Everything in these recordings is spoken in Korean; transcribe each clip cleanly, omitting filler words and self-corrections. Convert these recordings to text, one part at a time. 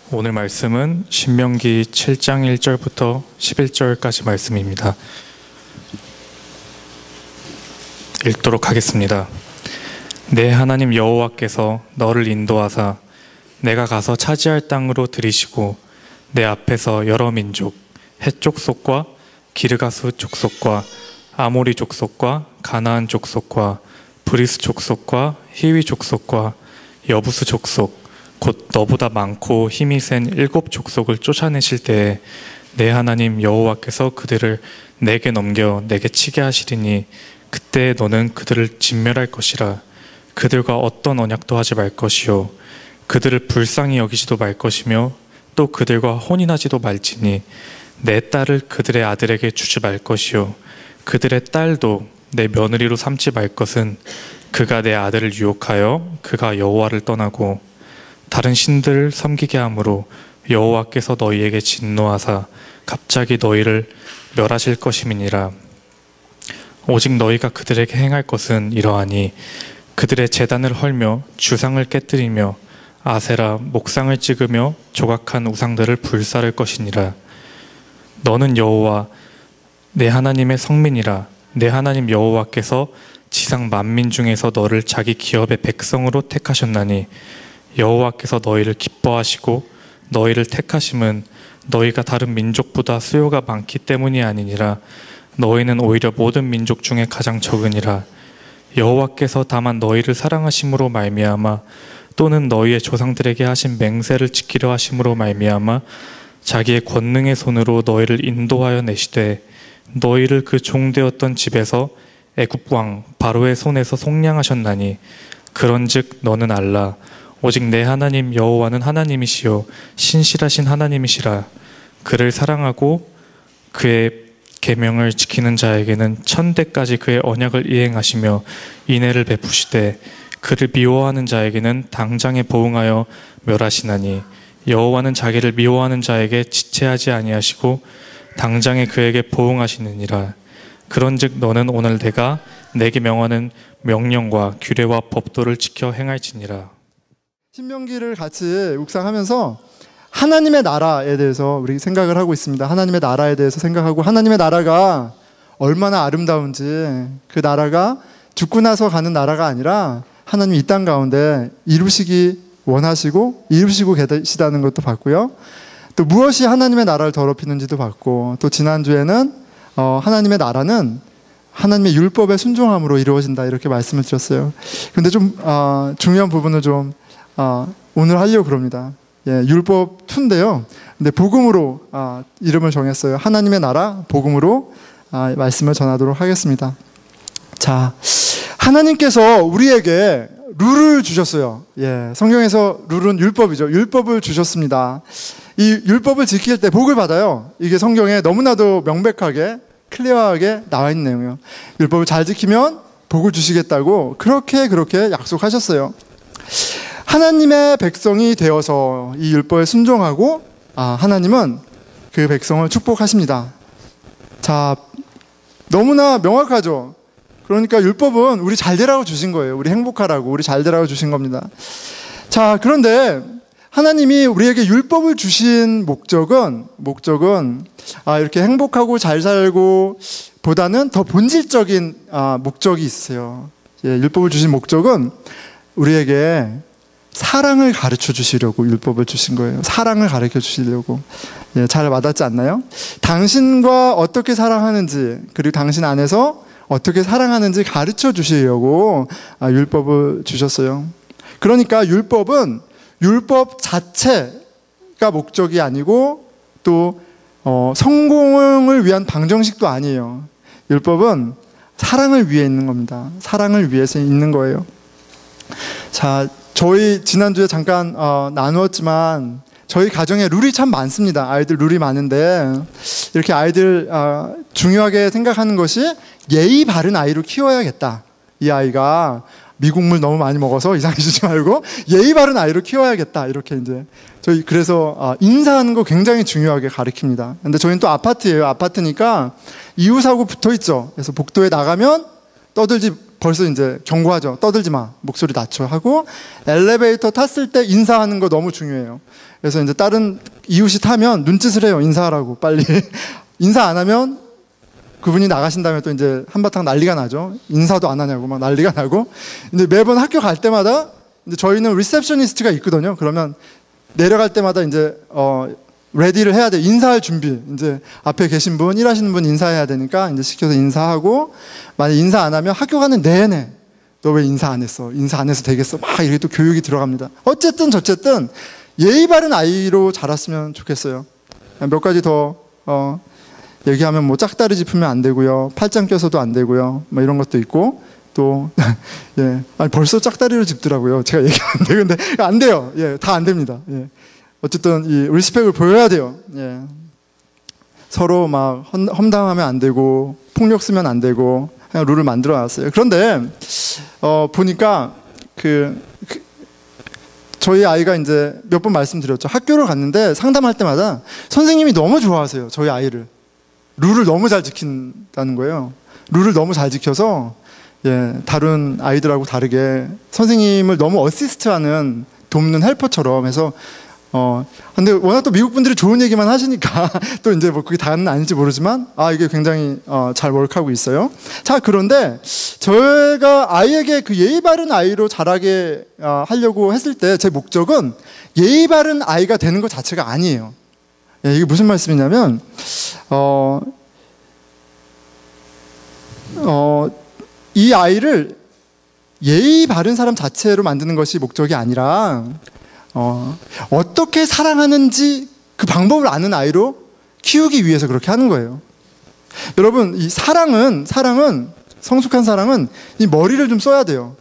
오늘 말씀은 신명기 7장 1절부터 11절까지 말씀입니다. 읽도록 하겠습니다. 내 하나님 여호와께서 너를 인도하사 내가 가서 차지할 땅으로 들이시고 내 앞에서 여러 민족, 헷 족속과 기르가스 족속과 아모리 족속과 가나안 족속과 브리스 족속과 히위 족속과 여부스 족속 곧 너보다 많고 힘이 센 7 족속을 쫓아내실 때에 내 하나님 여호와께서 그들을 내게 넘겨 내게 치게 하시리니 그때 너는 그들을 진멸할 것이라. 그들과 어떤 언약도 하지 말 것이요 그들을 불쌍히 여기지도 말 것이며 또 그들과 혼인하지도 말지니 내 딸을 그들의 아들에게 주지 말 것이요 그들의 딸도 내 며느리로 삼지 말 것은 그가 내 아들을 유혹하여 그가 여호와를 떠나고 다른 신들을 섬기게 하므로 여호와께서 너희에게 진노하사 갑자기 너희를 멸하실 것임이니라. 오직 너희가 그들에게 행할 것은 이러하니 그들의 제단을 헐며 주상을 깨뜨리며 아세라 목상을 찍으며 조각한 우상들을 불사를 것이니라. 너는 여호와 내 하나님의 성민이라. 내 하나님 여호와께서 지상 만민 중에서 너를 자기 기업의 백성으로 택하셨나니 여호와께서 너희를 기뻐하시고 너희를 택하심은 너희가 다른 민족보다 수요가 많기 때문이 아니니라. 너희는 오히려 모든 민족 중에 가장 적으니라. 여호와께서 다만 너희를 사랑하심으로 말미암아 또는 너희의 조상들에게 하신 맹세를 지키려 하심으로 말미암아 자기의 권능의 손으로 너희를 인도하여 내시되 너희를 그 종되었던 집에서 애굽 왕 바로의 손에서 속량하셨나니 그런즉 너는 알라. 오직 내 하나님 여호와는 하나님이시요 신실하신 하나님이시라. 그를 사랑하고 그의 계명을 지키는 자에게는 천대까지 그의 언약을 이행하시며 인애를 베푸시되 그를 미워하는 자에게는 당장에 보응하여 멸하시나니 여호와는 자기를 미워하는 자에게 지체하지 아니하시고 당장에 그에게 보응하시느니라. 그런즉 너는 오늘 내가 내게 명하는 명령과 규례와 법도를 지켜 행할지니라. 신명기를 같이 묵상하면서 하나님의 나라에 대해서 우리 생각을 하고 있습니다. 하나님의 나라에 대해서 생각하고 하나님의 나라가 얼마나 아름다운지, 그 나라가 죽고 나서 가는 나라가 아니라 하나님 이 땅 가운데 이루시기 원하시고 이루시고 계시다는 것도 봤고요. 또 무엇이 하나님의 나라를 더럽히는지도 봤고, 또 지난주에는 하나님의 나라는 하나님의 율법에 순종함으로 이루어진다 이렇게 말씀을 드렸어요. 근데 좀 중요한 부분을 좀 오늘 하려고 그럽니다. 율법 2인데요. 근데 복음으로 이름을 정했어요. 하나님의 나라 복음으로 말씀을 전하도록 하겠습니다. 자, 하나님께서 우리에게 룰을 주셨어요. 성경에서 룰은 율법이죠. 율법을 주셨습니다. 이 율법을 지킬 때 복을 받아요. 이게 성경에 너무나도 명백하게 클리어하게 나와 있는 내용이에요. 율법을 잘 지키면 복을 주시겠다고 그렇게 약속하셨어요. 하나님의 백성이 되어서 이 율법에 순종하고 하나님은 그 백성을 축복하십니다. 자, 너무나 명확하죠. 그러니까 율법은 우리 잘 되라고 주신 거예요. 우리 행복하라고, 우리 잘 되라고 주신 겁니다. 자, 그런데 하나님이 우리에게 율법을 주신 목적은 이렇게 행복하고 잘 살고 보다는 더 본질적인 목적이 있어요. 율법을 주신 목적은 우리에게 사랑을 가르쳐 주시려고 율법을 주신 거예요. 사랑을 가르쳐 주시려고. 잘 와닿지 않나요? 당신과 어떻게 사랑하는지, 그리고 당신 안에서 어떻게 사랑하는지 가르쳐 주시려고 율법을 주셨어요. 그러니까 율법은 율법 자체가 목적이 아니고 또 성공을 위한 방정식도 아니에요. 율법은 사랑을 위해 있는 겁니다. 사랑을 위해서 있는 거예요. 자, 저희 지난주에 잠깐 나누었지만 저희 가정에 룰이 참 많습니다. 아이들 룰이 많은데 이렇게 아이들 중요하게 생각하는 것이 예의 바른 아이로 키워야겠다. 이 아이가 미국물 너무 많이 먹어서 이상해지지 말고 예의 바른 아이로 키워야겠다. 이렇게 이제 저희 그래서 인사하는 거 굉장히 중요하게 가르칩니다. 근데 저희는 또 아파트예요. 아파트니까 이웃하고 붙어 있죠. 그래서 복도에 나가면 떠들지 벌써 이제 경고하죠. 떠들지 마. 목소리 낮춰 하고 엘리베이터 탔을 때 인사하는 거 너무 중요해요. 그래서 이제 다른 이웃이 타면 눈짓을 해요. 인사하라고 빨리. 인사 안 하면 그분이 나가신 다음에 또 이제 한바탕 난리가 나죠. 인사도 안 하냐고 막 난리가 나고. 근데 매번 학교 갈 때마다 이제 저희는 리셉셔니스트가 있거든요. 그러면 내려갈 때마다 이제 레디를 해야 돼. 인사할 준비. 이제 앞에 계신 분, 일하시는 분 인사해야 되니까 이제 시켜서 인사하고, 만약 인사 안 하면 학교 가는 내내 너 왜 인사 안 했어? 인사 안 해서 되겠어? 막 이렇게 또 교육이 들어갑니다. 어쨌든 저쨌든 예의 바른 아이로 자랐으면 좋겠어요. 몇 가지 더 얘기하면 뭐 짝다리 짚으면 안 되고요. 팔짱 껴서도 안 되고요. 뭐 이런 것도 있고 또 예. 아니 벌써 짝다리를 짚더라고요. 제가 얘기하는데 근데 안 돼요. 예, 다 안 됩니다. 예. 어쨌든 이 리스펙을 보여야 돼요. 예. 서로 막 험담하면 안 되고 폭력 쓰면 안 되고 그냥 룰을 만들어 놨어요. 그런데 보니까 저희 아이가 이제 몇 번 말씀드렸죠. 학교를 갔는데 상담할 때마다 선생님이 너무 좋아하세요. 저희 아이를. 룰을 너무 잘 지킨다는 거예요. 룰을 너무 잘 지켜서 예, 다른 아이들하고 다르게 선생님을 너무 어시스트하는 돕는 헬퍼처럼 해서 근데 워낙 또 미국 분들이 좋은 얘기만 하시니까 또 이제 뭐 그게 다는 아닐지 모르지만 이게 굉장히 잘 워크하고 있어요. 자, 그런데 저희가 아이에게 그 예의 바른 아이로 자라게 하려고 했을 때 제 목적은 예의 바른 아이가 되는 것 자체가 아니에요. 예, 이게 무슨 말씀이냐면 이 아이를 예의 바른 사람 자체로 만드는 것이 목적이 아니라 어떻게 사랑하는지 그 방법을 아는 아이로 키우기 위해서 그렇게 하는 거예요. 여러분, 이 사랑은 성숙한 사랑은 이 머리를 좀 써야 돼요.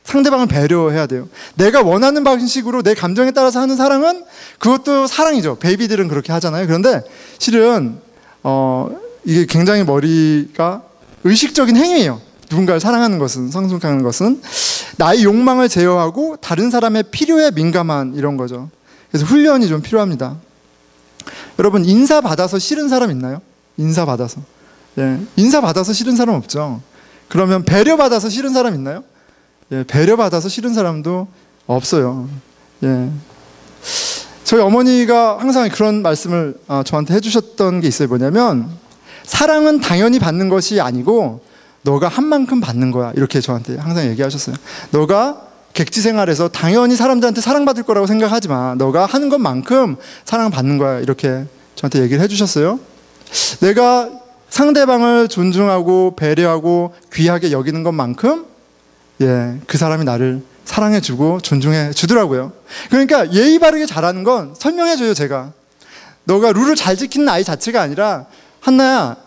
상대방을 배려해야 돼요. 내가 원하는 방식으로 내 감정에 따라서 하는 사랑은 그것도 사랑이죠. 베이비들은 그렇게 하잖아요. 그런데 실은 이게 굉장히 머리가 의식적인 행위예요. 누군가를 사랑하는 것은, 성숙하는 것은 나의 욕망을 제어하고 다른 사람의 필요에 민감한 이런 거죠. 그래서 훈련이 좀 필요합니다. 여러분, 인사 받아서 싫은 사람 있나요? 인사 받아서. 예, 인사 받아서 싫은 사람 없죠. 그러면 배려 받아서 싫은 사람 있나요? 예, 배려 받아서 싫은 사람도 없어요. 예. 저희 어머니가 항상 그런 말씀을 저한테 해주셨던 게 있어요. 뭐냐면 사랑은 당연히 받는 것이 아니고 너가 한 만큼 받는 거야. 이렇게 저한테 항상 얘기하셨어요. 너가 객지 생활에서 당연히 사람들한테 사랑받을 거라고 생각하지 마. 너가 하는 것만큼 사랑받는 거야. 이렇게 저한테 얘기를 해주셨어요. 내가 상대방을 존중하고 배려하고 귀하게 여기는 것만큼 예, 그 사람이 나를 사랑해주고 존중해주더라고요. 그러니까 예의 바르게 자라는 건 설명해줘요. 제가. 너가 룰을 잘 지키는 아이 자체가 아니라 한나야,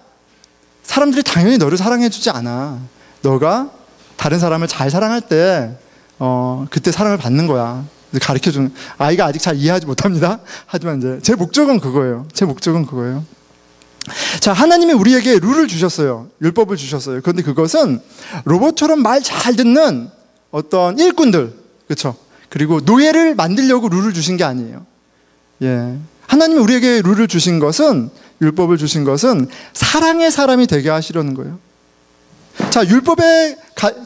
사람들이 당연히 너를 사랑해주지 않아. 너가 다른 사람을 잘 사랑할 때 그때 사랑을 받는 거야. 가르쳐주는. 아이가 아직 잘 이해하지 못합니다. 하지만 이제 제 목적은 그거예요. 자, 하나님이 우리에게 룰을 주셨어요. 율법을 주셨어요. 그런데 그것은 로봇처럼 말 잘 듣는 어떤 일꾼들, 그렇죠? 그리고 노예를 만들려고 룰을 주신 게 아니에요. 예, 하나님이 우리에게 룰을 주신 것은, 율법을 주신 것은 사랑의 사람이 되게 하시려는 거예요. 자, 율법에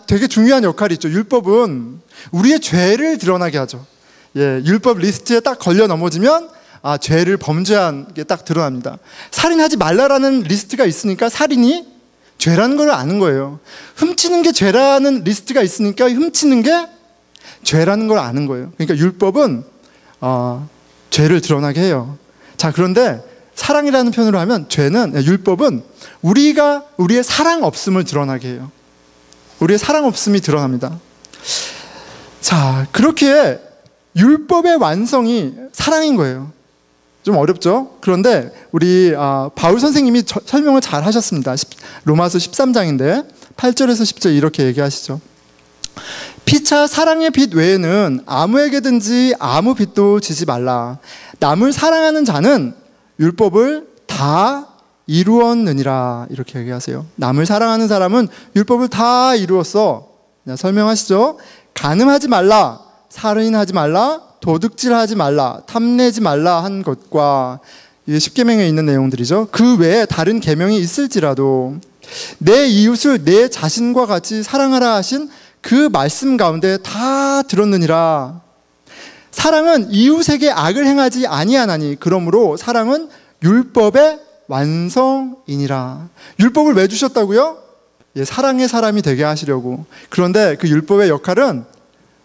되게 중요한 역할이 있죠. 율법은 우리의 죄를 드러나게 하죠. 예, 율법 리스트에 딱 걸려 넘어지면 죄를 범죄한 게 딱 드러납니다. 살인하지 말라라는 리스트가 있으니까 살인이 죄라는 걸 아는 거예요. 훔치는 게 죄라는 리스트가 있으니까 훔치는 게 죄라는 걸 아는 거예요. 그러니까 율법은 죄를 드러나게 해요. 자, 그런데 사랑이라는 표현으로 하면 율법은 우리의 사랑 없음을 드러나게 해요. 우리의 사랑 없음이 드러납니다. 자, 그렇게 율법의 완성이 사랑인 거예요. 좀 어렵죠? 그런데 우리 바울 선생님이 설명을 잘 하셨습니다. 로마서 13장인데 8절에서 10절 이렇게 얘기하시죠. 피차 사랑의 빚 외에는 아무에게든지 아무 빚도 지지 말라. 남을 사랑하는 자는 율법을 다 이루었느니라. 이렇게 얘기하세요. 남을 사랑하는 사람은 율법을 다 이루었어. 설명하시죠. 간음하지 말라, 살인하지 말라, 도둑질하지 말라, 탐내지 말라 한 것과, 이게 10계명에 있는 내용들이죠. 그 외에 다른 계명이 있을지라도 내 이웃을 내 자신과 같이 사랑하라 하신 그 말씀 가운데 다 들었느니라. 사랑은 이웃에게 악을 행하지 아니하나니 그러므로 사랑은 율법의 완성이니라. 율법을 왜 주셨다고요? 사랑의 사람이 되게 하시려고. 그런데 그 율법의 역할은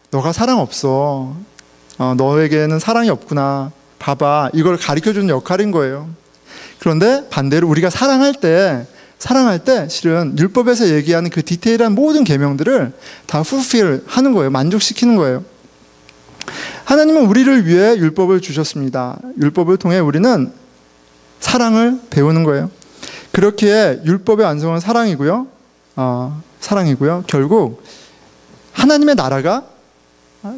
너가 사랑 없어. 너에게는 사랑이 없구나. 봐봐. 이걸 가르쳐주는 역할인 거예요. 그런데 반대로 우리가 사랑할 때 실은 율법에서 얘기하는 그 디테일한 모든 계명들을 다 fulfill 하는 거예요. 만족시키는 거예요. 하나님은 우리를 위해 율법을 주셨습니다. 율법을 통해 우리는 사랑을 배우는 거예요. 그렇기에 율법의 완성은 사랑이고요. 결국 하나님의 나라가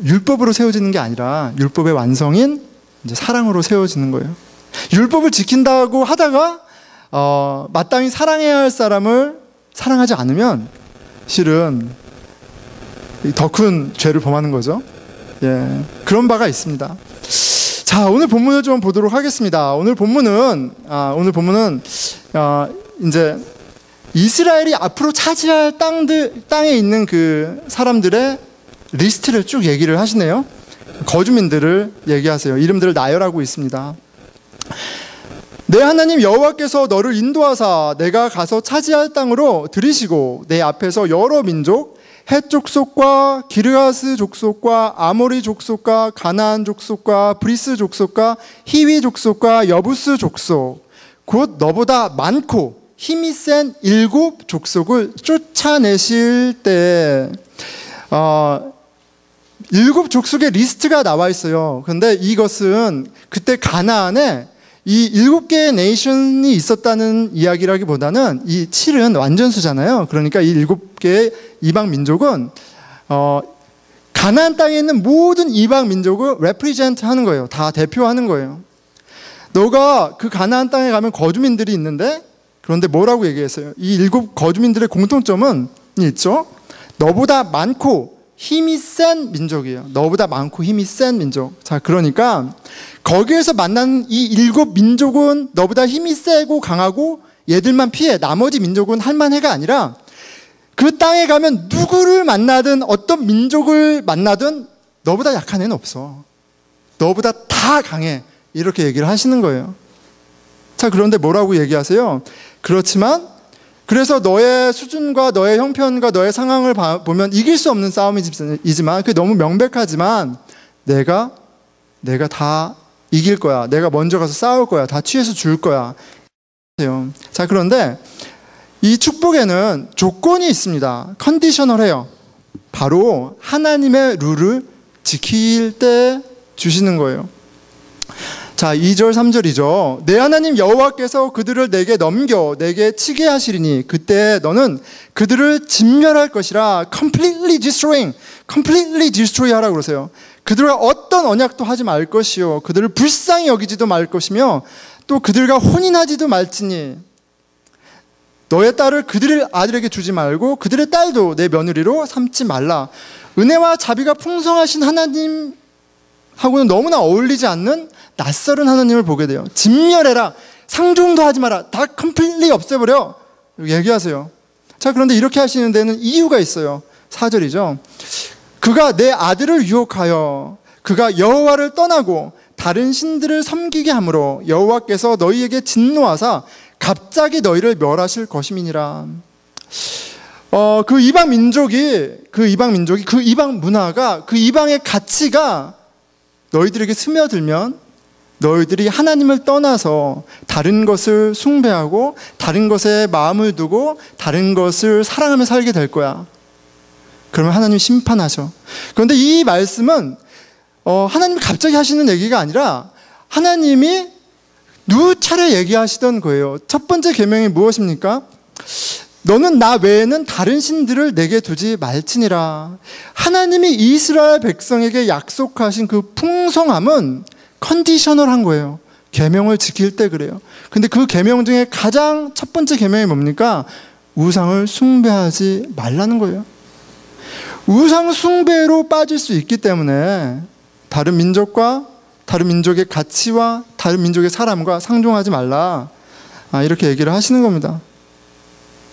율법으로 세워지는 게 아니라 율법의 완성인 이제 사랑으로 세워지는 거예요. 율법을 지킨다고 하다가 마땅히 사랑해야 할 사람을 사랑하지 않으면 실은 더 큰 죄를 범하는 거죠. 그런 바가 있습니다. 자, 오늘 본문을 좀 보도록 하겠습니다. 오늘 본문은 이제 이스라엘이 앞으로 차지할 땅에 있는 그 사람들의 리스트를 쭉 얘기를 하시네요. 거주민들을 얘기하세요. 이름들을 나열하고 있습니다. 내 하나님 여호와께서 너를 인도하사 내가 가서 차지할 땅으로 들이시고 내 앞에서 여러 민족 헷 족속과 기르가스 족속과 아모리 족속과 가나안 족속과 브리스 족속과 히위 족속과 여부스 족속 곧 너보다 많고 힘이 센 7 족속을 쫓아내실 때 7 족속의 리스트가 나와 있어요. 그런데 이것은 그때 가나안에 이 7개의 네이션이 있었다는 이야기라기보다는 이 7은 완전수잖아요. 그러니까 이 7개의 이방 민족은 가나안 땅에 있는 모든 이방 민족을 represent 하는 거예요. 다 대표하는 거예요. 너가 그 가나안 땅에 가면 거주민들이 있는데 그런데 뭐라고 얘기했어요? 이 7 거주민들의 공통점은 있죠. 너보다 많고 힘이 센 민족이에요. 너보다 많고 힘이 센 민족. 자, 그러니까 거기에서 만난 이 7 민족은 너보다 힘이 세고 강하고 얘들만 피해. 나머지 민족은 할만해가 아니라 그 땅에 가면 누구를 만나든 어떤 민족을 만나든 너보다 약한 애는 없어. 너보다 다 강해. 이렇게 얘기를 하시는 거예요. 자, 그런데 뭐라고 얘기하세요? 그렇지만 그래서 너의 수준과 너의 형편과 너의 상황을 보면 이길 수 없는 싸움이지만 그게 너무 명백하지만 내가 다 이길 거야. 내가 먼저 가서 싸울 거야. 다 취해서 줄 거야. 자, 그런데 이 축복에는 조건이 있습니다. 컨디셔널해요. 바로 하나님의 룰을 지킬 때 주시는 거예요. 자, 2절 3절이죠. 내 하나님 여호와께서 그들을 내게 넘겨 내게 치게 하시리니 그때 너는 그들을 진멸할 것이라. completely destroy 하라고 그러세요. 그들과 어떤 언약도 하지 말 것이요 그들을 불쌍히 여기지도 말 것이며 또 그들과 혼인하지도 말지니 너의 딸을 그들의 아들에게 주지 말고 그들의 딸도 내 며느리로 삼지 말라. 은혜와 자비가 풍성하신 하나님하고는 너무나 어울리지 않는 낯설은 하나님을 보게 돼요. 진멸해라. 상종도 하지 마라. 다 컴플릿리 없애버려. 얘기하세요. 자, 그런데 이렇게 하시는 데는 이유가 있어요. 4절이죠. 그가 내 아들을 유혹하여 그가 여호와를 떠나고 다른 신들을 섬기게 함으로 여호와께서 너희에게 진노하사 갑자기 너희를 멸하실 것임이니라. 그 이방 민족이 그 이방 문화가 그 이방의 가치가 너희들에게 스며들면 너희들이 하나님을 떠나서 다른 것을 숭배하고 다른 것에 마음을 두고 다른 것을 사랑하며 살게 될 거야. 그러면 하나님 심판하셔. 그런데 이 말씀은 하나님이 갑자기 하시는 얘기가 아니라 하나님이 누차례 얘기하시던 거예요. 첫 번째 계명이 무엇입니까? 너는 나 외에는 다른 신들을 내게 두지 말지니라. 하나님이 이스라엘 백성에게 약속하신 그 풍성함은 컨디셔널한 거예요. 계명을 지킬 때 그래요. 근데 그 계명 중에 가장 첫 번째 계명이 뭡니까? 우상을 숭배하지 말라는 거예요. 우상 숭배로 빠질 수 있기 때문에 다른 민족과 다른 민족의 가치와 다른 민족의 사람과 상종하지 말라. 이렇게 얘기를 하시는 겁니다.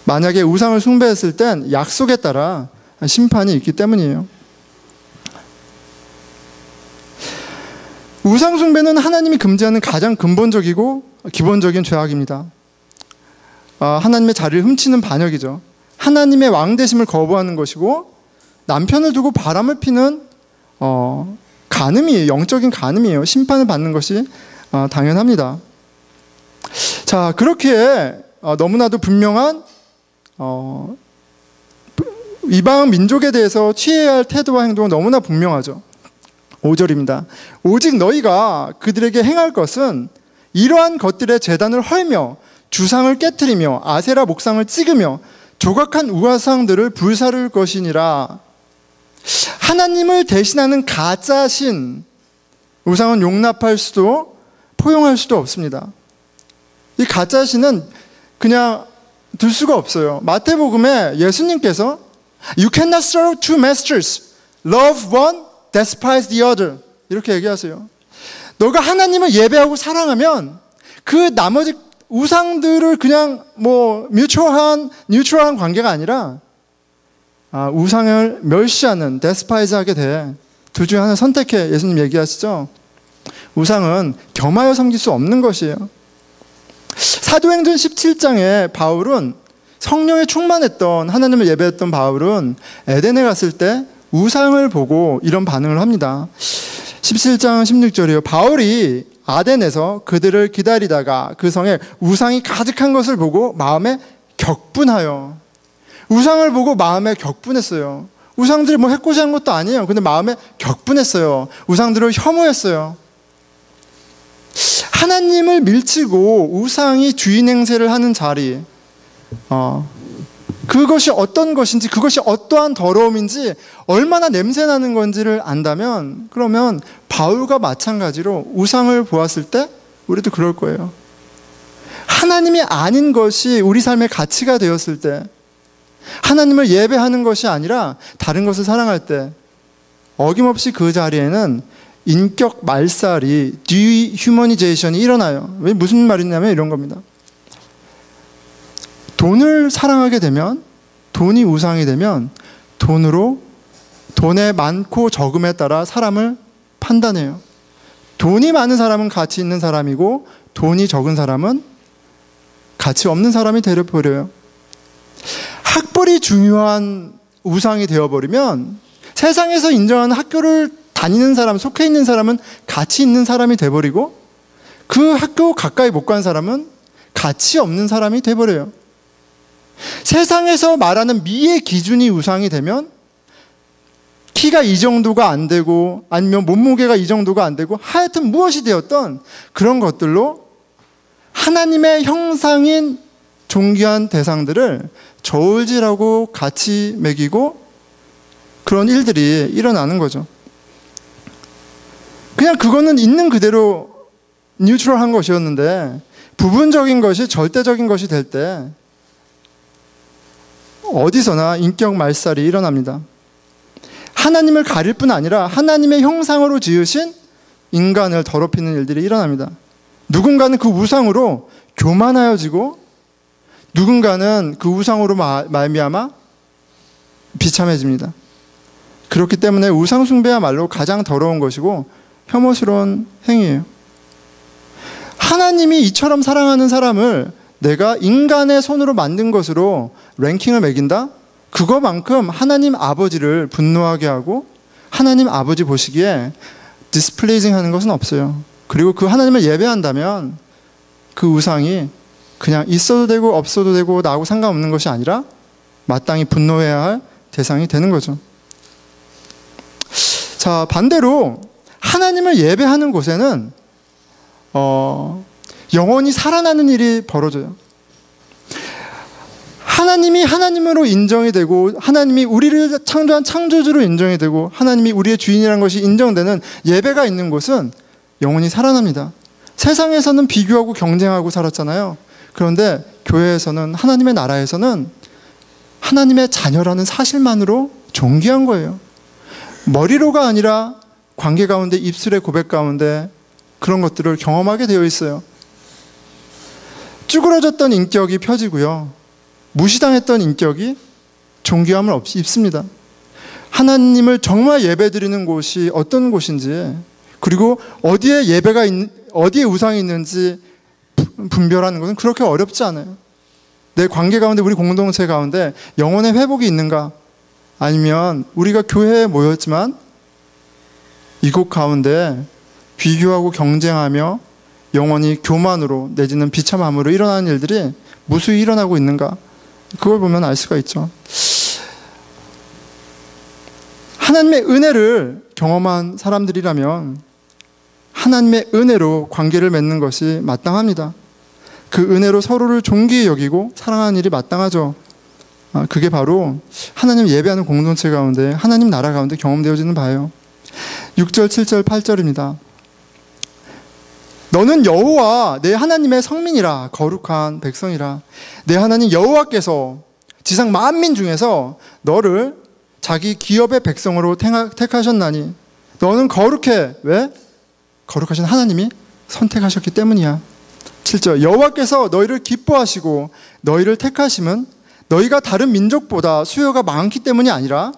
만약에 우상을 숭배했을 땐 약속에 따라 심판이 있기 때문이에요. 우상 숭배는 하나님이 금지하는 가장 근본적이고 기본적인 죄악입니다. 하나님의 자리를 훔치는 반역이죠. 하나님의 왕 되심을 거부하는 것이고 남편을 두고 바람을 피는 간음이에요. 영적인 간음이에요. 심판을 받는 것이 당연합니다. 자, 그렇게 너무나도 분명한 이방 민족에 대해서 취해야 할 태도와 행동은 너무나 분명하죠. 5절입니다. 오직 너희가 그들에게 행할 것은 이러한 것들의 제단을 헐며 주상을 깨트리며 아세라 목상을 찍으며 조각한 우상들을 불사를 것이니라. 하나님을 대신하는 가짜신 우상은 용납할 수도 포용할 수도 없습니다. 이 가짜신은 그냥 둘 수가 없어요. 마태복음에 예수님께서 You cannot serve two masters. Love one, despise the other. 이렇게 얘기하세요. 너가 하나님을 예배하고 사랑하면 그 나머지 우상들을 그냥 뉴트럴한 관계가 아니라 우상을 멸시하는 데스파이즈하게 돼. 둘 중에 하나 선택해. 예수님 얘기하시죠. 우상은 겸하여 섬길 수 없는 것이에요. 사도행전 17장에 바울은 성령에 충만했던 하나님을 예배했던 바울은 에덴에 갔을 때 우상을 보고 이런 반응을 합니다. 17장 16절이에요. 바울이 아덴에서 그들을 기다리다가 그 성에 우상이 가득한 것을 보고 마음에 격분하여. 우상을 보고 마음에 격분했어요. 우상들이 해코지한 것도 아니에요. 근데 마음에 격분했어요. 우상들을 혐오했어요. 하나님을 밀치고 우상이 주인 행세를 하는 자리, 그것이 어떤 것인지, 그것이 어떠한 더러움인지, 얼마나 냄새나는 건지를 안다면, 그러면 바울과 마찬가지로 우상을 보았을 때 우리도 그럴 거예요. 하나님이 아닌 것이 우리 삶의 가치가 되었을 때, 하나님을 예배하는 것이 아니라 다른 것을 사랑할 때, 어김없이 그 자리에는 인격 말살이, 디휴머니제이션이 일어나요. 왜 무슨 말이냐면 이런 겁니다. 돈을 사랑하게 되면, 돈이 우상이 되면 돈의 많고 적음에 따라 사람을 판단해요. 돈이 많은 사람은 가치 있는 사람이고 돈이 적은 사람은 가치 없는 사람이 되어버려요. 학벌이 중요한 우상이 되어버리면 세상에서 인정하는 학교를 다니는 사람, 속해 있는 사람은 가치 있는 사람이 돼버리고 그 학교 가까이 못 간 사람은 가치 없는 사람이 돼버려요. 세상에서 말하는 미의 기준이 우상이 되면 키가 이 정도가 안 되고 아니면 몸무게가 이 정도가 안 되고 하여튼 무엇이 되었던 그런 것들로 하나님의 형상인 존귀한 대상들을 저울질하고 가치 매기고 그런 일들이 일어나는 거죠. 그냥 그거는 있는 그대로 뉴트럴한 것이었는데 부분적인 것이 절대적인 것이 될 때 어디서나 인격 말살이 일어납니다. 하나님을 가릴 뿐 아니라 하나님의 형상으로 지으신 인간을 더럽히는 일들이 일어납니다. 누군가는 그 우상으로 교만하여지고 누군가는 그 우상으로 말미암아 비참해집니다. 그렇기 때문에 우상 숭배야말로 가장 더러운 것이고 혐오스러운 행위예요. 하나님이 이처럼 사랑하는 사람을 내가 인간의 손으로 만든 것으로 랭킹을 매긴다? 그거만큼 하나님 아버지를 분노하게 하고 하나님 아버지 보시기에 디스플레이징 하는 것은 없어요. 그리고 그 하나님을 예배한다면 그 우상이 그냥 있어도 되고 없어도 되고 나하고 상관없는 것이 아니라 마땅히 분노해야 할 대상이 되는 거죠. 자, 반대로 하나님을 예배하는 곳에는 영원히 살아나는 일이 벌어져요. 하나님이 하나님으로 인정이 되고 하나님이 우리를 창조한 창조주로 인정이 되고 하나님이 우리의 주인이라는 것이 인정되는 예배가 있는 곳은 영원히 살아납니다. 세상에서는 비교하고 경쟁하고 살았잖아요. 그런데 교회에서는 하나님의 나라에서는 하나님의 자녀라는 사실만으로 존귀한 거예요. 머리로가 아니라 관계 가운데 입술의 고백 가운데 그런 것들을 경험하게 되어 있어요. 쭈그러졌던 인격이 펴지고요. 무시당했던 인격이 존귀함을 입습니다. 하나님을 정말 예배드리는 곳이 어떤 곳인지, 그리고 어디에 어디에 우상이 있는지 분별하는 것은 그렇게 어렵지 않아요. 내 관계 가운데, 우리 공동체 가운데 영혼의 회복이 있는가? 아니면 우리가 교회에 모였지만 이곳 가운데 비교하고 경쟁하며 영원히 교만으로 내지는 비참함으로 일어나는 일들이 무수히 일어나고 있는가? 그걸 보면 알 수가 있죠. 하나님의 은혜를 경험한 사람들이라면 하나님의 은혜로 관계를 맺는 것이 마땅합니다. 그 은혜로 서로를 존귀히 여기고 사랑하는 일이 마땅하죠. 그게 바로 하나님 예배하는 공동체 가운데, 하나님 나라 가운데 경험되어지는 바예요. 6절, 7절, 8절입니다. 너는 여호와 내 하나님의 성민이라, 거룩한 백성이라. 내 하나님 여호와께서 지상 만민 중에서 너를 자기 기업의 백성으로 택하셨나니 너는 거룩해. 왜? 거룩하신 하나님이 선택하셨기 때문이야. 7절, 여호와께서 너희를 기뻐하시고 너희를 택하심은 너희가 다른 민족보다 수요가 많기 때문이 아니라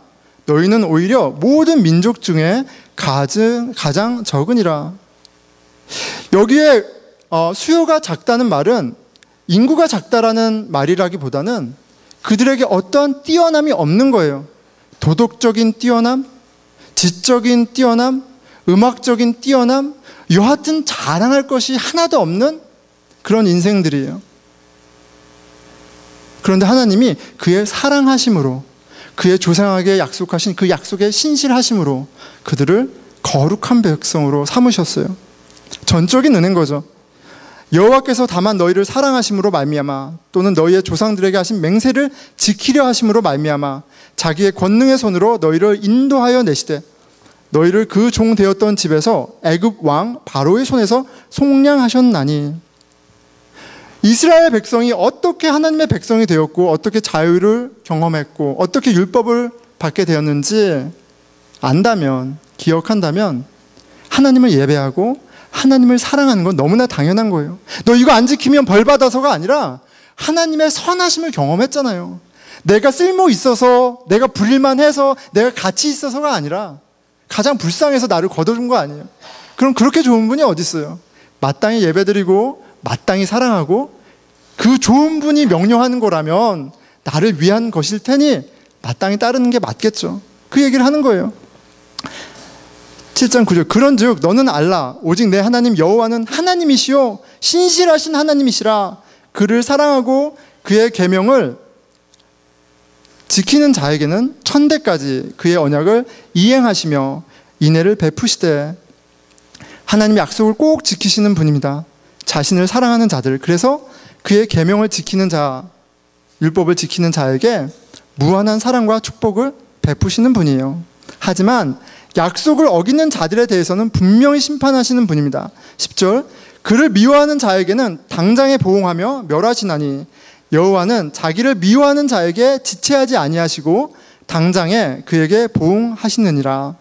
너희는 오히려 모든 민족 중에 가장 적으니라. 여기에 수요가 작다는 말은 인구가 작다라는 말이라기보다는 그들에게 어떠한 뛰어남이 없는 거예요. 도덕적인 뛰어남, 지적인 뛰어남, 음악적인 뛰어남, 여하튼 자랑할 것이 하나도 없는 그런 인생들이에요. 그런데 하나님이 그의 사랑하심으로, 그의 조상에게 약속하신 그 약속의 신실하심으로 그들을 거룩한 백성으로 삼으셨어요. 전적인 은혜인 거죠. 여호와께서 다만 너희를 사랑하심으로 말미암아, 또는 너희의 조상들에게 하신 맹세를 지키려 하심으로 말미암아 자기의 권능의 손으로 너희를 인도하여 내시되 너희를 그 종 되었던 집에서 애굽 왕 바로의 손에서 속량하셨나니. 이스라엘 백성이 어떻게 하나님의 백성이 되었고 어떻게 자유를 경험했고 어떻게 율법을 받게 되었는지 안다면, 기억한다면 하나님을 예배하고 하나님을 사랑하는 건 너무나 당연한 거예요. 너 이거 안 지키면 벌 받아서가 아니라 하나님의 선하심을 경험했잖아요. 내가 쓸모 있어서, 내가 부릴만 해서, 내가 가치 있어서가 아니라 가장 불쌍해서 나를 거둬준 거 아니에요. 그럼 그렇게 좋은 분이 어디 있어요? 마땅히 예배드리고 마땅히 사랑하고 그 좋은 분이 명령하는 거라면 나를 위한 것일 테니 마땅히 따르는 게 맞겠죠. 그 얘기를 하는 거예요. 7장 9절, 그런즉 너는 알라 오직 내 하나님 여호와는 하나님이시요 신실하신 하나님이시라. 그를 사랑하고 그의 계명을 지키는 자에게는 천대까지 그의 언약을 이행하시며 인애를 베푸시되. 하나님의 약속을 꼭 지키시는 분입니다. 자신을 사랑하는 자들, 그래서 그의 계명을 지키는 자, 율법을 지키는 자에게 무한한 사랑과 축복을 베푸시는 분이에요. 하지만 약속을 어기는 자들에 대해서는 분명히 심판하시는 분입니다. 10절, 그를 미워하는 자에게는 당장에 보응하며 멸하시나니 여호와는 자기를 미워하는 자에게 지체하지 아니하시고 당장에 그에게 보응하시느니라.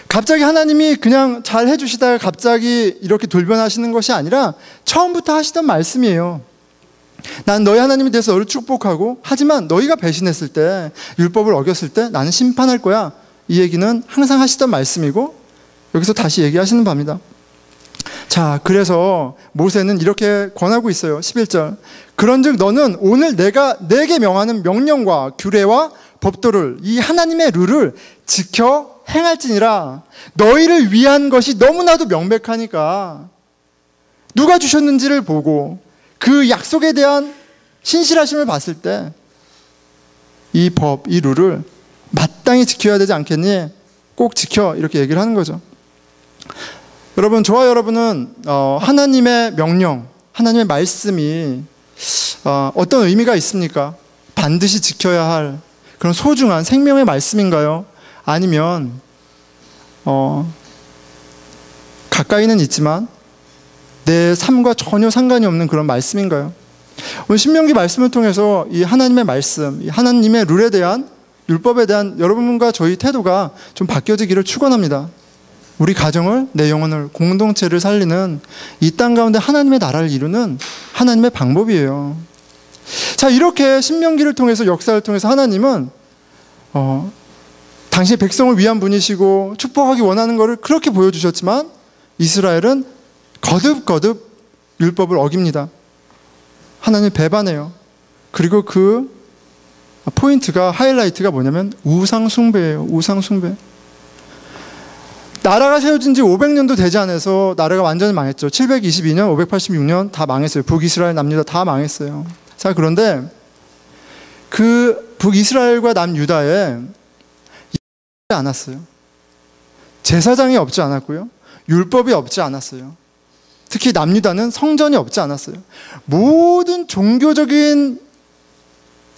갑자기 하나님이 그냥 잘 해주시다가 갑자기 이렇게 돌변하시는 것이 아니라 처음부터 하시던 말씀이에요. 난 너희 하나님에 대해서 너를 축복하고, 하지만 너희가 배신했을 때, 율법을 어겼을 때 나는 심판할 거야. 이 얘기는 항상 하시던 말씀이고 여기서 다시 얘기하시는 바입니다. 자, 그래서 모세는 이렇게 권하고 있어요. 11절, 그런즉 너는 오늘 내가 내게 명하는 명령과 규례와 법도를, 이 하나님의 룰을 지켜 행할지니라. 너희를 위한 것이 너무나도 명백하니까 누가 주셨는지를 보고 그 약속에 대한 신실하심을 봤을 때 이 법, 이 룰을 마땅히 지켜야 되지 않겠니? 꼭 지켜, 이렇게 얘기를 하는 거죠. 여러분, 저와 여러분은 하나님의 명령, 하나님의 말씀이 어떤 의미가 있습니까? 반드시 지켜야 할 그런 소중한 생명의 말씀인가요? 아니면 가까이는 있지만 내 삶과 전혀 상관이 없는 그런 말씀인가요? 오늘 신명기 말씀을 통해서 이 하나님의 말씀, 이 하나님의 룰에 대한, 율법에 대한 여러분과 저희 태도가 좀 바뀌어지기를 축원합니다. 우리 가정을, 내 영혼을, 공동체를 살리는 이 땅 가운데 하나님의 나라를 이루는 하나님의 방법이에요. 자, 이렇게 신명기를 통해서, 역사를 통해서 하나님은 당신의 백성을 위한 분이시고 축복하기 원하는 것을 그렇게 보여주셨지만 이스라엘은 거듭거듭 율법을 어깁니다. 하나님 배반해요. 그리고 그 포인트가, 하이라이트가 뭐냐면 우상 숭배예요. 우상 숭배. 나라가 세워진 지 500년도 되지 않아서 나라가 완전히 망했죠. 722년, 586년 다 망했어요. 북이스라엘, 남유다 다 망했어요. 자, 그런데 그 북이스라엘과 남유다에 않았어요. 제사장이 없지 않았고요. 율법이 없지 않았어요. 특히 남유다는 성전이 없지 않았어요. 모든 종교적인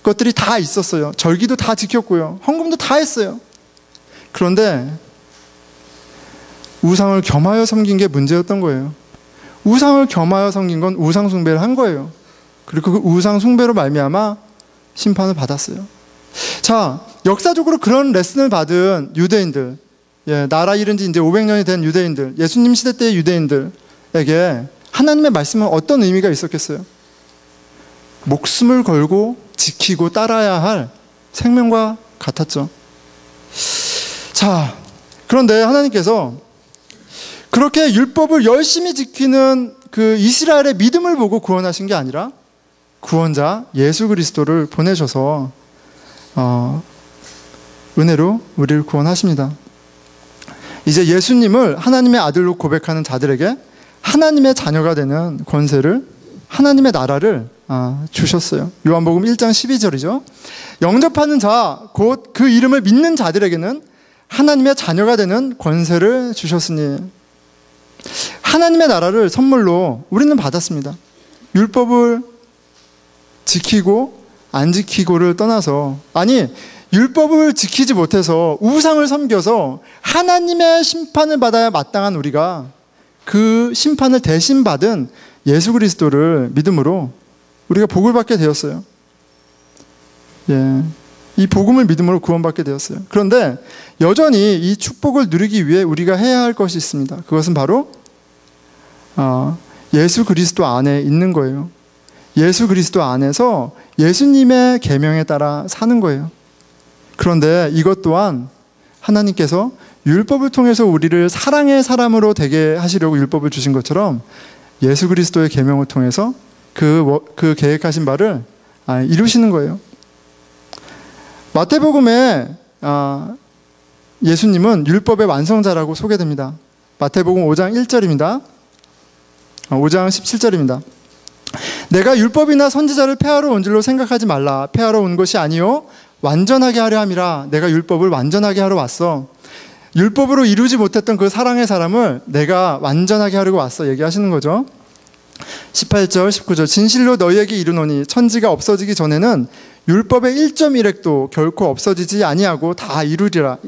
것들이 다 있었어요. 절기도 다 지켰고요. 헌금도 다 했어요. 그런데 우상을 겸하여 섬긴 게 문제였던 거예요. 우상을 겸하여 섬긴 건 우상 숭배를 한 거예요. 그리고 그 우상 숭배로 말미암아 심판을 받았어요. 자, 역사적으로 그런 레슨을 받은 유대인들, 나라 잃은 지 이제 500년이 된 유대인들, 예수님 시대 때의 유대인들에게 하나님의 말씀은 어떤 의미가 있었겠어요? 목숨을 걸고 지키고 따라야 할 생명과 같았죠. 자, 그런데 하나님께서 그렇게 율법을 열심히 지키는 그 이스라엘의 믿음을 보고 구원하신 게 아니라 구원자 예수 그리스도를 보내셔서 은혜로 우리를 구원하십니다. 이제 예수님을 하나님의 아들로 고백하는 자들에게 하나님의 자녀가 되는 권세를, 하나님의 나라를 주셨어요. 요한복음 1장 12절이죠. 영접하는 자, 곧 그 이름을 믿는 자들에게는 하나님의 자녀가 되는 권세를 주셨으니, 하나님의 나라를 선물로 우리는 받았습니다. 율법을 지키고 안 지키고를 떠나서, 아니 율법을 지키지 못해서 우상을 섬겨서 하나님의 심판을 받아야 마땅한 우리가 그 심판을 대신 받은 예수 그리스도를 믿음으로 우리가 복을 받게 되었어요. 이 복음을 믿음으로 구원받게 되었어요. 그런데 여전히 이 축복을 누리기 위해 우리가 해야 할 것이 있습니다. 그것은 바로 예수 그리스도 안에 있는 거예요. 예수 그리스도 안에서 예수님의 계명에 따라 사는 거예요. 그런데 이것 또한 하나님께서 율법을 통해서 우리를 사랑의 사람으로 되게 하시려고 율법을 주신 것처럼 예수 그리스도의 계명을 통해서 그 계획하신 바를 이루시는 거예요. 마태복음에 예수님은 율법의 완성자라고 소개됩니다. 마태복음 5장 1절입니다. 5장 17절입니다. 내가 율법이나 선지자를 폐하러 온 줄로 생각하지 말라. 폐하러 온 것이 아니요 완전하게 하려 함이라. 내가 율법을 완전하게 하러 왔어. 율법으로 이루지 못했던 그 사랑의 사람을 내가 완전하게 하려고 왔어 얘기하시는 거죠. 18절 19절 진실로 너희에게 이르노니 천지가 없어지기 전에는 율법의 1.1획도 결코 없어지지 아니하고 다 이루리라.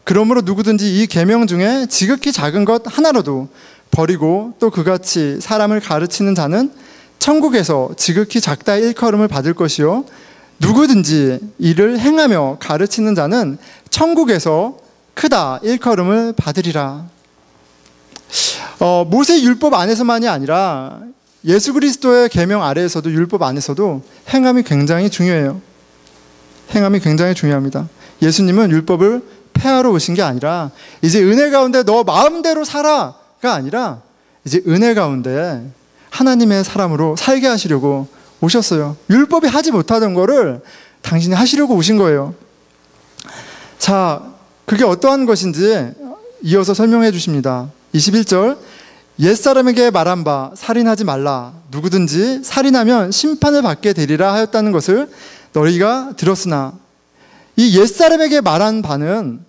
그러므로 누구든지 이 계명 중에 지극히 작은 것 하나라도 버리고 또 그같이 사람을 가르치는 자는 천국에서 지극히 작다 일컬음을 받을 것이요 누구든지 이를 행하며 가르치는 자는 천국에서 크다 일컬음을 받으리라. 모세 율법 안에서만이 아니라 예수 그리스도의 계명 아래에서도, 율법 안에서도 행함이 굉장히 중요해요. 행함이 굉장히 중요합니다. 예수님은 율법을 폐하러 오신 게 아니라 이제 은혜 가운데 너 마음대로 살아가 아니라 이제 은혜 가운데 하나님의 사람으로 살게 하시려고 오셨어요. 율법이 하지 못하던 거를 당신이 하시려고 오신 거예요. 자, 그게 어떠한 것인지 이어서 설명해 주십니다. 21절 옛사람에게 말한 바 살인하지 말라. 누구든지 살인하면 심판을 받게 되리라 하였다는 것을 너희가 들었으나, 이 옛사람에게 말한 바는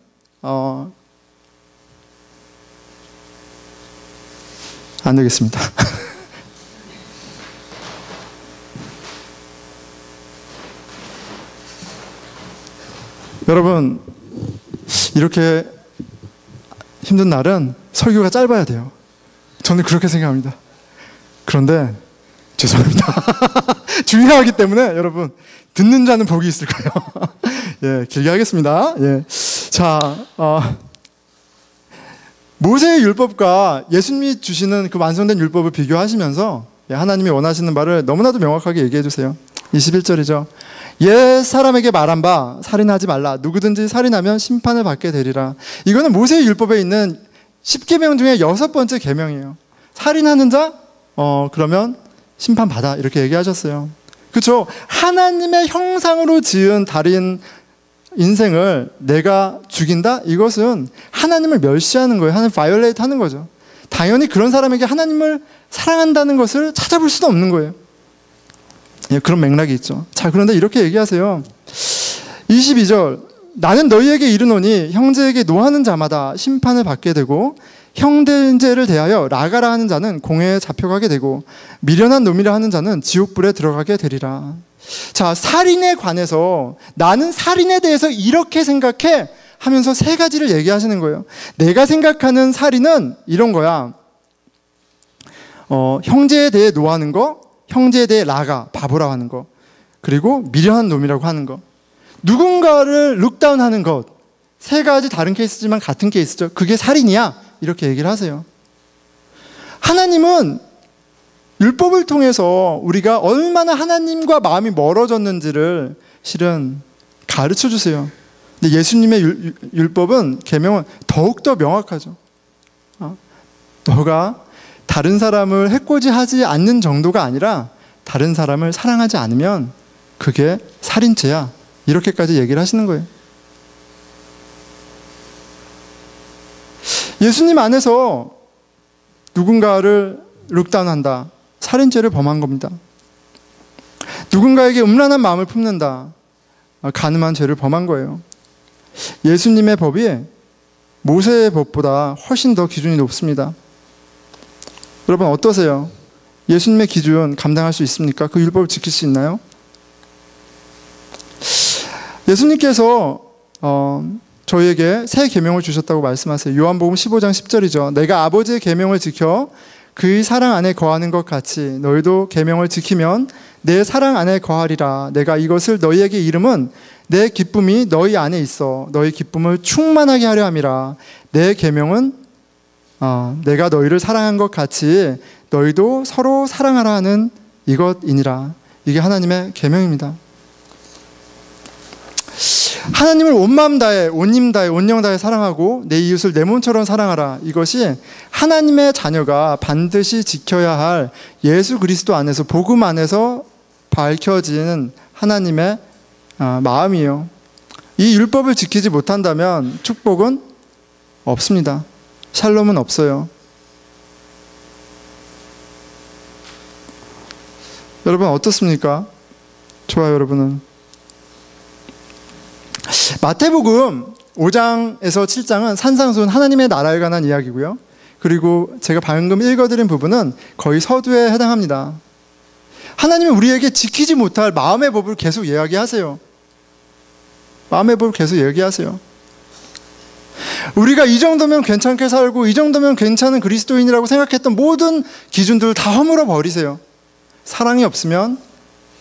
안 되겠습니다. 여러분, 이렇게 힘든 날은 설교가 짧아야 돼요. 저는 그렇게 생각합니다. 그런데 죄송합니다. 중요하기 때문에 여러분 듣는 자는 복이 있을 거예요. 예, 길게 하겠습니다. 예, 자, 모세의 율법과 예수님이 주시는 그 완성된 율법을 비교하시면서 하나님이 원하시는 바를 너무나도 명확하게 얘기해 주세요. 21절이죠. 옛 사람에게 말한 바 살인하지 말라. 누구든지 살인하면 심판을 받게 되리라. 이거는 모세의 율법에 있는 10계명 중에 6번째 계명이에요. 살인하는 자? 그러면 심판받아. 이렇게 얘기하셨어요. 그렇죠? 하나님의 형상으로 지은 달인 인생을 내가 죽인다? 이것은 하나님을 멸시하는 거예요. 하나님 바이올레이트 하는 거죠. 당연히 그런 사람에게 하나님을 사랑한다는 것을 찾아볼 수도 없는 거예요. 예, 그런 맥락이 있죠. 자, 그런데 이렇게 얘기하세요. 22절. 나는 너희에게 이르노니 형제에게 노하는 자마다 심판을 받게 되고 형제를 대하여 라가라 하는 자는 공회에 잡혀가게 되고 미련한 놈이라 하는 자는 지옥불에 들어가게 되리라. 자, 살인에 관해서 나는 살인에 대해서 이렇게 생각해 하면서 세 가지를 얘기하시는 거예요. 내가 생각하는 살인은 이런 거야. 형제에 대해 노하는 거, 형제에 대해 라가, 바보라고 하는 거, 그리고 미련한 놈이라고 하는 거. 누군가를 룩다운하는 것. 세 가지 다른 케이스지만 같은 케이스죠. 그게 살인이야. 이렇게 얘기를 하세요. 하나님은 율법을 통해서 우리가 얼마나 하나님과 마음이 멀어졌는지를 실은 가르쳐 주세요. 근데 예수님의 율법은, 계명은 더욱더 명확하죠. 너가 다른 사람을 해코지하지 않는 정도가 아니라 다른 사람을 사랑하지 않으면 그게 살인죄야. 이렇게까지 얘기를 하시는 거예요. 예수님 안에서 누군가를 룩다운한다. 살인죄를 범한 겁니다. 누군가에게 음란한 마음을 품는다. 간음한 죄를 범한 거예요. 예수님의 법이 모세의 법보다 훨씬 더 기준이 높습니다. 여러분 어떠세요? 예수님의 기준 감당할 수 있습니까? 그 율법을 지킬 수 있나요? 예수님께서 저희에게 새 계명을 주셨다고 말씀하세요. 요한복음 15장 10절이죠. 내가 아버지의 계명을 지켜 그의 사랑 안에 거하는 것 같이 너희도 계명을 지키면 내 사랑 안에 거하리라. 내가 이것을 너희에게 이름은 내 기쁨이 너희 안에 있어 너희 기쁨을 충만하게 하려 함이라. 내 계명은 내가 너희를 사랑한 것 같이 너희도 서로 사랑하라 하는 이것이니라. 이게 하나님의 계명입니다. 하나님을 온 마음 다해, 온 힘 다해, 온 영 다해 사랑하고 내 이웃을 내 몸처럼 사랑하라. 이것이 하나님의 자녀가 반드시 지켜야 할 예수 그리스도 안에서, 복음 안에서 밝혀지는 하나님의 마음이에요. 이 율법을 지키지 못한다면 축복은 없습니다. 샬롬은 없어요. 여러분 어떻습니까? 좋아요, 여러분은. 마태복음 5장에서 7장은 산상수훈, 하나님의 나라에 관한 이야기고요. 그리고 제가 방금 읽어드린 부분은 거의 서두에 해당합니다. 하나님은 우리에게 지키지 못할 마음의 법을 계속 이야기하세요. 마음의 법을 계속 얘기하세요. 우리가 이 정도면 괜찮게 살고 이 정도면 괜찮은 그리스도인이라고 생각했던 모든 기준들을 다 허물어 버리세요. 사랑이 없으면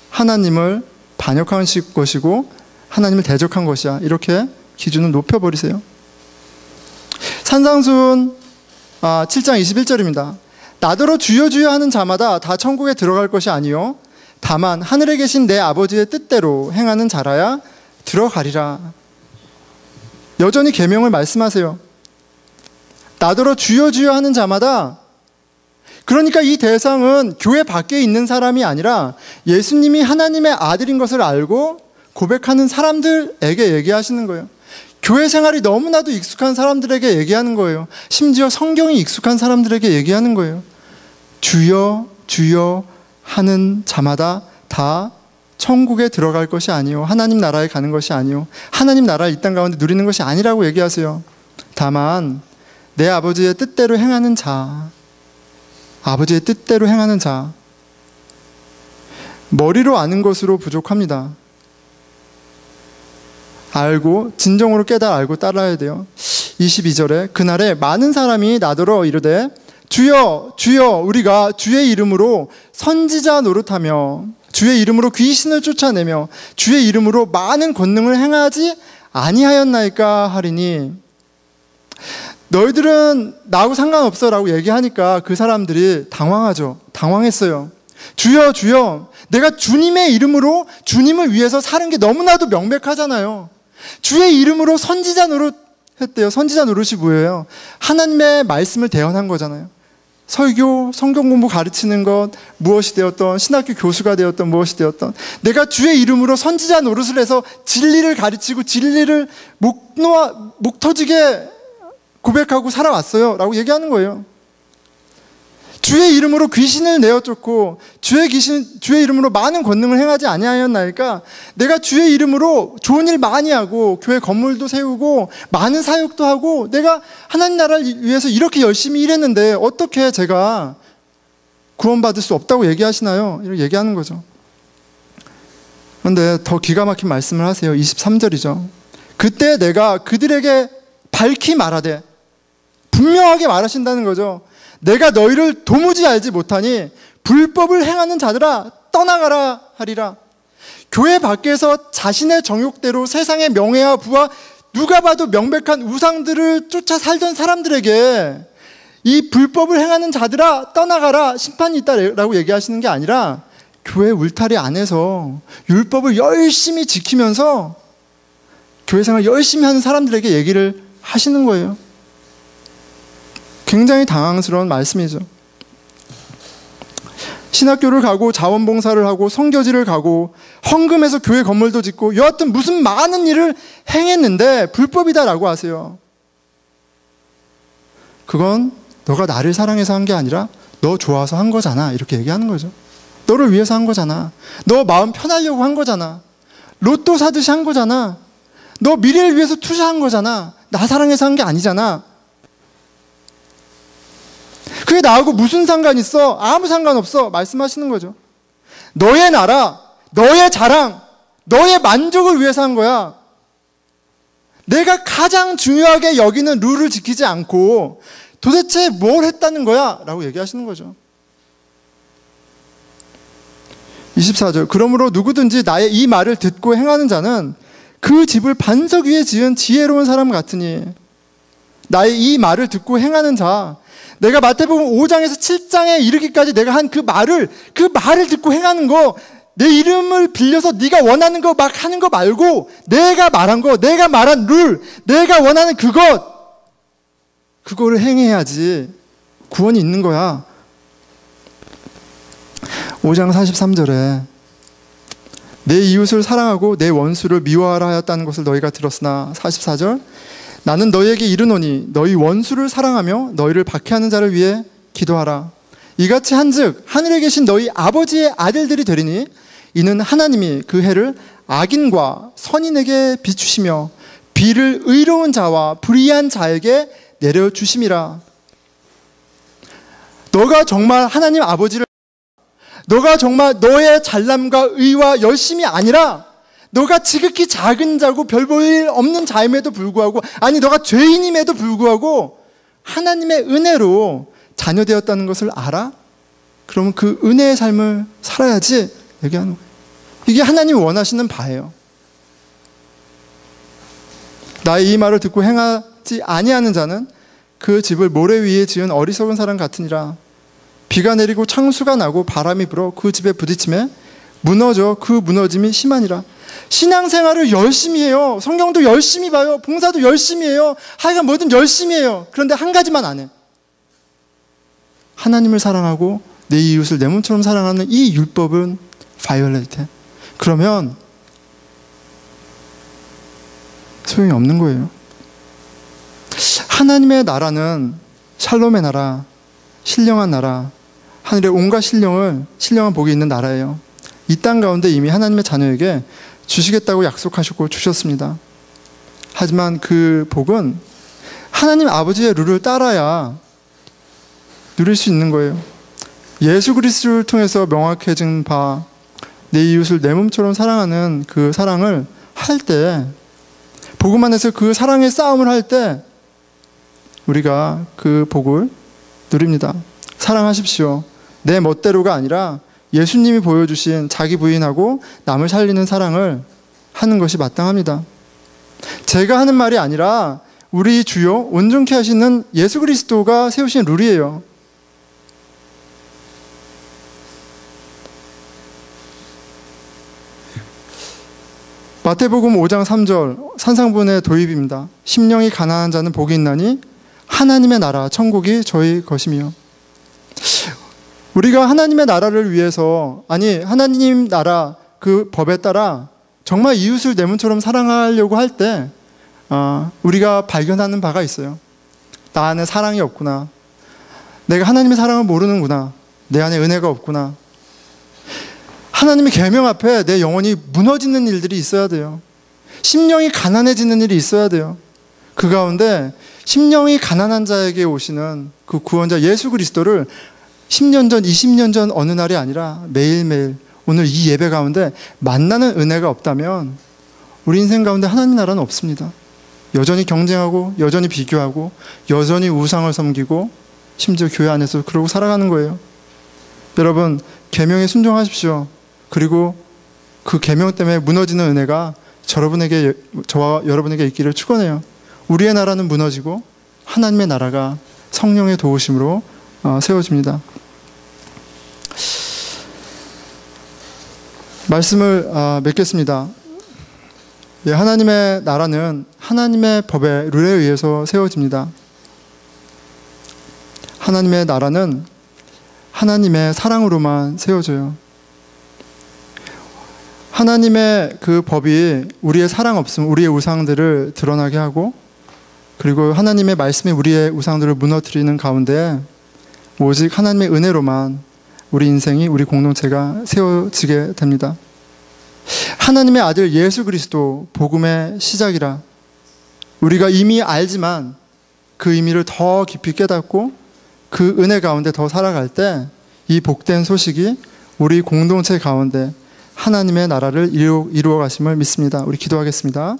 하나님을 반역한 것이고 하나님을 대적한 것이야. 이렇게 기준을 높여버리세요. 산상수훈 7장 21절입니다. 나더러 주여 주여 하는 자마다 다 천국에 들어갈 것이 아니요 다만 하늘에 계신 내 아버지의 뜻대로 행하는 자라야 들어가리라. 여전히 계명을 말씀하세요. 나더러 주여 주여 하는 자마다, 그러니까 이 대상은 교회 밖에 있는 사람이 아니라 예수님이 하나님의 아들인 것을 알고 고백하는 사람들에게 얘기하시는 거예요. 교회 생활이 너무나도 익숙한 사람들에게 얘기하는 거예요. 심지어 성경이 익숙한 사람들에게 얘기하는 거예요. 주여 주여 하는 자마다 다 천국에 들어갈 것이 아니요 하나님 나라에 가는 것이 아니요 하나님 나라를 이 땅 가운데 누리는 것이 아니라고 얘기하세요. 다만 내 아버지의 뜻대로 행하는 자, 아버지의 뜻대로 행하는 자, 머리로 아는 것으로 부족합니다. 알고 진정으로 깨달아 알고 따라야 돼요. 22절에 그날에 많은 사람이 나더러 이르되 주여 주여 우리가 주의 이름으로 선지자 노릇하며 주의 이름으로 귀신을 쫓아내며 주의 이름으로 많은 권능을 행하지 아니하였나이까 하리니. 너희들은 나하고 상관없어 라고 얘기하니까 그 사람들이 당황하죠. 당황했어요. 주여 주여, 내가 주님의 이름으로 주님을 위해서 사는 게 너무나도 명백하잖아요. 주의 이름으로 선지자 노릇 했대요. 선지자 노릇이 뭐예요? 하나님의 말씀을 대언한 거잖아요. 설교, 성경 공부 가르치는 것, 무엇이 되었던, 신학교 교수가 되었던, 무엇이 되었던, 내가 주의 이름으로 선지자 노릇을 해서 진리를 가르치고 진리를 목 터지게 고백하고 살아왔어요 라고 얘기하는 거예요. 주의 이름으로 귀신을 내어 쫓고 주의 이름으로 많은 권능을 행하지 아니하였나이까? 내가 주의 이름으로 좋은 일 많이 하고 교회 건물도 세우고 많은 사역도 하고 내가 하나님 나라를 위해서 이렇게 열심히 일했는데 어떻게 제가 구원받을 수 없다고 얘기하시나요? 이렇게 얘기하는 거죠. 그런데 더 기가 막힌 말씀을 하세요. 23절이죠. 그때 내가 그들에게 밝히 말하되, 분명하게 말하신다는 거죠. 내가 너희를 도무지 알지 못하니 불법을 행하는 자들아 떠나가라 하리라. 교회 밖에서 자신의 정욕대로 세상의 명예와 부와 누가 봐도 명백한 우상들을 쫓아 살던 사람들에게 이 불법을 행하는 자들아 떠나가라, 심판이 있다라고 얘기하시는 게 아니라 교회 울타리 안에서 율법을 열심히 지키면서 교회 생활 열심히 하는 사람들에게 얘기를 하시는 거예요. 굉장히 당황스러운 말씀이죠. 신학교를 가고 자원봉사를 하고 성교지를 가고 헌금해서 교회 건물도 짓고 여하튼 무슨 많은 일을 행했는데 불법이다라고 하세요. 그건 너가 나를 사랑해서 한 게 아니라 너 좋아서 한 거잖아, 이렇게 얘기하는 거죠. 너를 위해서 한 거잖아. 너 마음 편하려고 한 거잖아. 로또 사듯이 한 거잖아. 너 미래를 위해서 투자한 거잖아. 나 사랑해서 한 게 아니잖아. 그게 나하고 무슨 상관 있어? 아무 상관없어 말씀하시는 거죠. 너의 나라, 너의 자랑, 너의 만족을 위해서 한 거야. 내가 가장 중요하게 여기는 룰을 지키지 않고 도대체 뭘 했다는 거야? 라고 얘기하시는 거죠. 24절, 그러므로 누구든지 나의 이 말을 듣고 행하는 자는 그 집을 반석 위에 지은 지혜로운 사람 같으니, 나의 이 말을 듣고 행하는 자, 내가 마태복음 5장에서 7장에 이르기까지 내가 한 그 말을 듣고 행하는 거, 내 이름을 빌려서 네가 원하는 거 막 하는 거 말고 내가 말한 거, 내가 말한 룰, 내가 원하는 그거를 행해야지 구원이 있는 거야. 5장 43절에 내 이웃을 사랑하고 내 원수를 미워하라 하였다는 것을 너희가 들었으나, 44절, 나는 너희에게 이르노니 너희 원수를 사랑하며 너희를 박해하는 자를 위해 기도하라. 이같이 한즉 하늘에 계신 너희 아버지의 아들들이 되리니 이는 하나님이 그 해를 악인과 선인에게 비추시며 비를 의로운 자와 불의한 자에게 내려주심이라. 너가 정말 하나님 아버지를, 너가 정말 너의 잘남과 의와 열심이 아니라 너가 지극히 작은 자고 별 볼 일 없는 자임에도 불구하고, 아니 너가 죄인임에도 불구하고 하나님의 은혜로 자녀되었다는 것을 알아? 그러면 그 은혜의 삶을 살아야지 얘기하는 거예요. 이게 하나님이 원하시는 바예요. 나의 이 말을 듣고 행하지 아니하는 자는 그 집을 모래 위에 지은 어리석은 사람 같으니라. 비가 내리고 창수가 나고 바람이 불어 그 집에 부딪히매 무너져 그 무너짐이 심하니라. 신앙생활을 열심히 해요. 성경도 열심히 봐요. 봉사도 열심히 해요. 하여간 뭐든 열심히 해요. 그런데 한 가지만 안 해. 하나님을 사랑하고 내 이웃을 내 몸처럼 사랑하는 이 율법은 바이올레이트. 그러면 소용이 없는 거예요. 하나님의 나라는 샬롬의 나라, 신령한 나라, 하늘의 온갖 신령한 복이 있는 나라예요. 이 땅 가운데 이미 하나님의 자녀에게 주시겠다고 약속하셨고 주셨습니다. 하지만 그 복은 하나님 아버지의 룰을 따라야 누릴 수 있는 거예요. 예수 그리스도를 통해서 명확해진 바, 내 이웃을 내 몸처럼 사랑하는 그 사랑을 할 때, 복음 안에서 그 사랑의 싸움을 할 때 우리가 그 복을 누립니다. 사랑하십시오. 내 멋대로가 아니라 예수님이 보여주신 자기 부인하고 남을 살리는 사랑을 하는 것이 마땅합니다. 제가 하는 말이 아니라 우리 주요 온전케 하시는 예수 그리스도가 세우신 룰이에요. 마태복음 5장 3절 산상분의 도입입니다. 심령이 가난한 자는 복이 있나니 하나님의 나라 천국이 저희 것이며. 우리가 하나님의 나라를 위해서, 아니 하나님 나라 그 법에 따라 정말 이웃을 내 몸처럼 사랑하려고 할 때 우리가 발견하는 바가 있어요. 나 안에 사랑이 없구나. 내가 하나님의 사랑을 모르는구나. 내 안에 은혜가 없구나. 하나님의 계명 앞에 내 영혼이 무너지는 일들이 있어야 돼요. 심령이 가난해지는 일이 있어야 돼요. 그 가운데 심령이 가난한 자에게 오시는 그 구원자 예수 그리스도를 10년 전, 20년 전 어느 날이 아니라 매일매일 오늘 이 예배 가운데 만나는 은혜가 없다면 우리 인생 가운데 하나님 나라는 없습니다. 여전히 경쟁하고 여전히 비교하고 여전히 우상을 섬기고 심지어 교회 안에서 그러고 살아가는 거예요. 여러분, 계명에 순종하십시오. 그리고 그 계명 때문에 무너지는 은혜가 저와 여러분에게 있기를 축원해요. 우리의 나라는 무너지고 하나님의 나라가 성령의 도우심으로 세워집니다. 말씀을 맺겠습니다. 하나님의 나라는 하나님의 법의 룰에 의해서 세워집니다. 하나님의 나라는 하나님의 사랑으로만 세워져요. 하나님의 그 법이 우리의 사랑 없음, 우리의 우상들을 드러나게 하고, 그리고 하나님의 말씀이 우리의 우상들을 무너뜨리는 가운데 오직 하나님의 은혜로만 우리 인생이, 우리 공동체가 세워지게 됩니다. 하나님의 아들 예수 그리스도 복음의 시작이라 우리가 이미 알지만 그 의미를 더 깊이 깨닫고 그 은혜 가운데 더 살아갈 때 이 복된 소식이 우리 공동체 가운데 하나님의 나라를 이루어 가심을 믿습니다. 우리 기도하겠습니다.